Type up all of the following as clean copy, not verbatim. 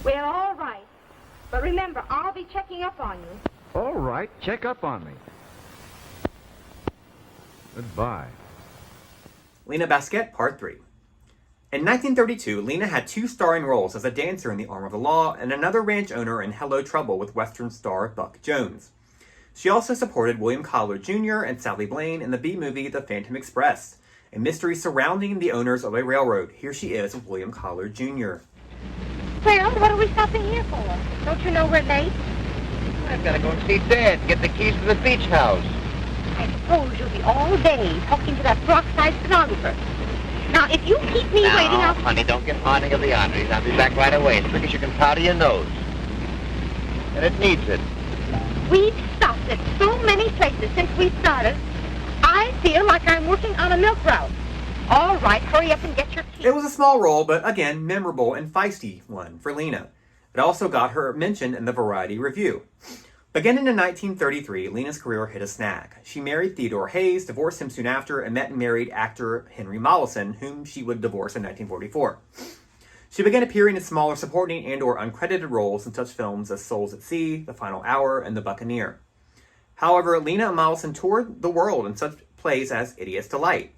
Well, all right. But remember, I'll be checking up on you. All right, check up on me. Goodbye. Lina Basquette, Part 3. In 1932, Lina had 2 starring roles as a dancer in The Arm of the Law and another ranch owner in Hello Trouble with Western star Buck Jones. She also supported William Collard Jr. and Sally Blaine in the B-movie The Phantom Express, a mystery surrounding the owners of a railroad. Here she is with William Collard Jr. Well, what are we stopping here for? Don't you know we're late? I've got to go and see Dad and get the keys to the beach house. I suppose you'll be all day talking to that rockside stenographer. Now, if you keep me waiting, I'll... honey, don't get haunting of the arteries. I'll be back right away, as quick as you can powder your nose. And it needs it. We've stopped at so many places since we started. I feel like I'm working on a milk route. All right, hurry up and get your keys. It was a small role, but again, memorable and feisty one for Lina. It also got her mention in the Variety Review. Beginning in 1933, Lina's career hit a snag. She married Theodore Hayes, divorced him soon after, and met and married actor Henry Mollison, whom she would divorce in 1944. She began appearing in smaller supporting and or uncredited roles in such films as Souls at Sea, The Final Hour, and The Buccaneer. However, Lina and Mollison toured the world in such plays as Idiot's Delight.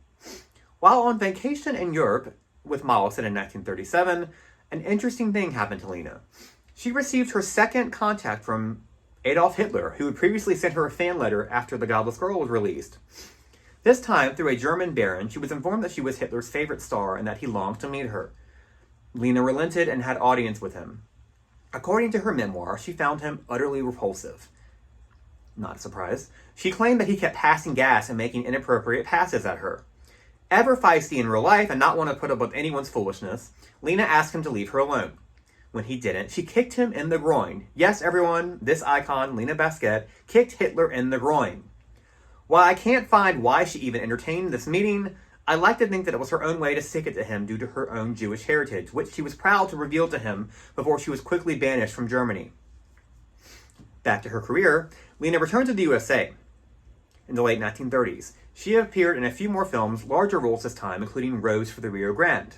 While on vacation in Europe with Mollison in 1937, an interesting thing happened to Lina. She received her second contact from Adolf Hitler, who had previously sent her a fan letter after The Godless Girl was released. This time, through a German baron, she was informed that she was Hitler's favorite star and that he longed to meet her. Lina relented and had audience with him. According to her memoir, she found him utterly repulsive. Not a surprise. She claimed that he kept passing gas and making inappropriate passes at her. Ever feisty in real life and not want to put up with anyone's foolishness, Lina asked him to leave her alone. When he didn't, she kicked him in the groin. Yes, everyone, this icon, Lina Basquette, kicked Hitler in the groin. While I can't find why she even entertained this meeting, I like to think that it was her own way to stick it to him due to her own Jewish heritage, which she was proud to reveal to him before she was quickly banished from Germany. Back to her career, Lina returned to the USA. In the late 1930s, she appeared in a few more films, larger roles this time, including Rose for the Rio Grande.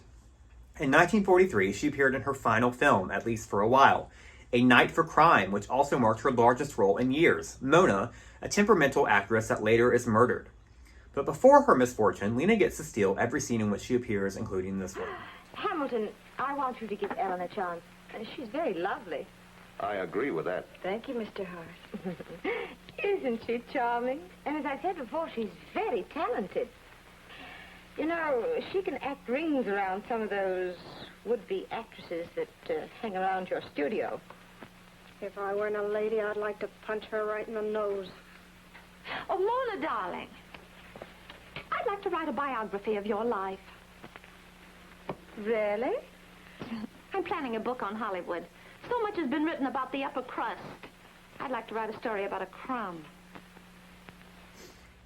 In 1943, she appeared in her final film, at least for a while, A Night for Crime, which also marked her largest role in years, Mona, a temperamental actress that later is murdered. But before her misfortune, Lina gets to steal every scene in which she appears, including this one. Hamilton, I want you to give Ellen a chance. She's very lovely. I agree with that. Thank you, Mr. Hart. Isn't she charming? And as I said before, she's very talented. You know, she can act rings around some of those would-be actresses that hang around your studio. If I weren't a lady, I'd like to punch her right in the nose. Oh, Mona, darling. I'd like to write a biography of your life. Really? I'm planning a book on Hollywood. So much has been written about the upper crust. I'd like to write a story about a crumb.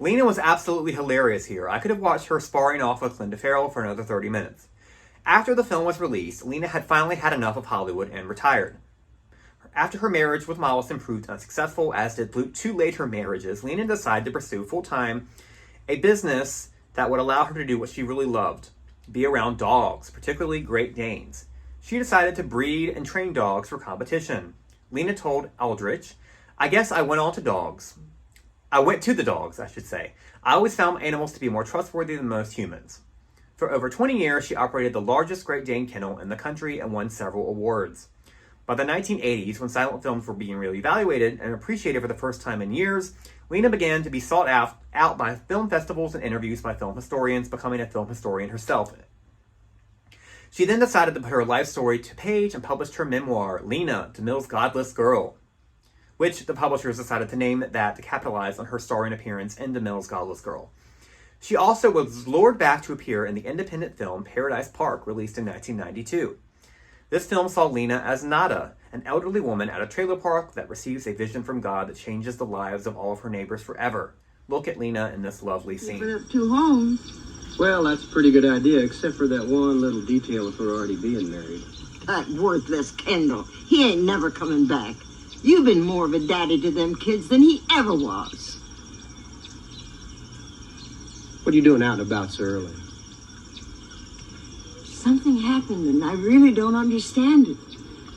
Lina was absolutely hilarious here. I could have watched her sparring off with Linda Farrell for another 30 minutes. After the film was released, Lina had finally had enough of Hollywood and retired. After her marriage with Mollison proved unsuccessful, as did 2 later marriages, Lina decided to pursue full-time a business that would allow her to do what she really loved, be around dogs, particularly Great Danes. She decided to breed and train dogs for competition. Lina told Aldrich, I guess I went to the dogs, I should say. I always found animals to be more trustworthy than most humans. For over 20 years, she operated the largest Great Dane kennel in the country and won several awards. By the 1980s, when silent films were being reevaluated and appreciated for the first time in years, Lina began to be sought out by film festivals and interviews by film historians, becoming a film historian herself. She then decided to put her life story to page and published her memoir, Lina, DeMille's Godless Girl, which the publishers decided to name that to capitalize on her starring appearance in DeMille's Godless Girl. She also was lured back to appear in the independent film Paradise Park, released in 1992. This film saw Lina as Nada, an elderly woman at a trailer park that receives a vision from God that changes the lives of all of her neighbors forever. Look at Lina in this lovely scene. For them 2 homes. Well, that's a pretty good idea, except for that one little detail of her already being married. That worthless Kendall. He ain't never coming back. You've been more of a daddy to them kids than he ever was. What are you doing out and about so early? Something happened, and I really don't understand it.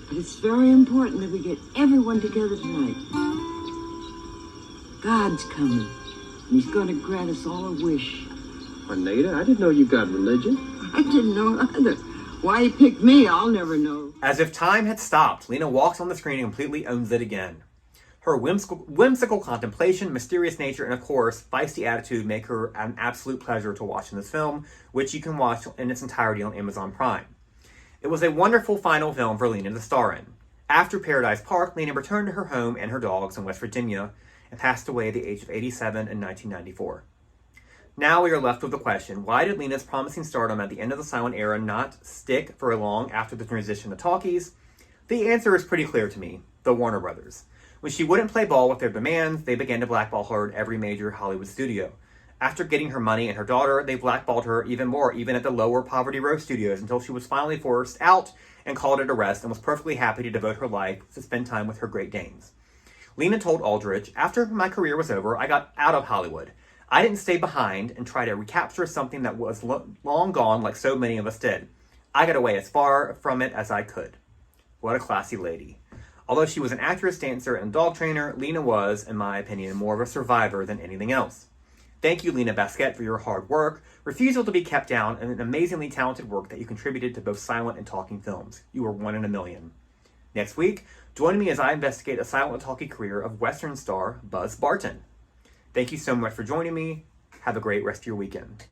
But it's very important that we get everyone together tonight. God's coming, and he's going to grant us all a wish. Juanita, I didn't know you got religion. I didn't know either. Why he picked me, I'll never know. As if time had stopped, Lina walks on the screen and completely owns it again. Her whimsical contemplation, mysterious nature, and of course, feisty attitude make her an absolute pleasure to watch in this film, which you can watch in its entirety on Amazon Prime. It was a wonderful final film for Lina to star in. After Paradise Park, Lina returned to her home and her dogs in West Virginia and passed away at the age of 87 in 1994. Now we are left with the question, why did Lina's promising stardom at the end of the silent era not stick for long after the transition to Talkies? The answer is pretty clear to me, the Warner Brothers. When she wouldn't play ball with their demands, they began to blackball her at every major Hollywood studio. After getting her money and her daughter, they blackballed her even more, even at the lower Poverty Row studios, until she was finally forced out and called it a rest and was perfectly happy to devote her life to spend time with her Great Danes. Lina told Aldrich, "After my career was over, I got out of Hollywood. I didn't stay behind and try to recapture something that was long gone like so many of us did. I got away as far from it as I could." What a classy lady. Although she was an actress, dancer, and dog trainer, Lina was, in my opinion, more of a survivor than anything else. Thank you, LINA BASQUETTE, for your hard work, refusal to be kept down, and an amazingly talented work that you contributed to both silent and talking films. You were one in a million. Next week, join me as I investigate the silent and talkie career of Western star Buzz Barton. Thank you so much for joining me. Have a great rest of your weekend.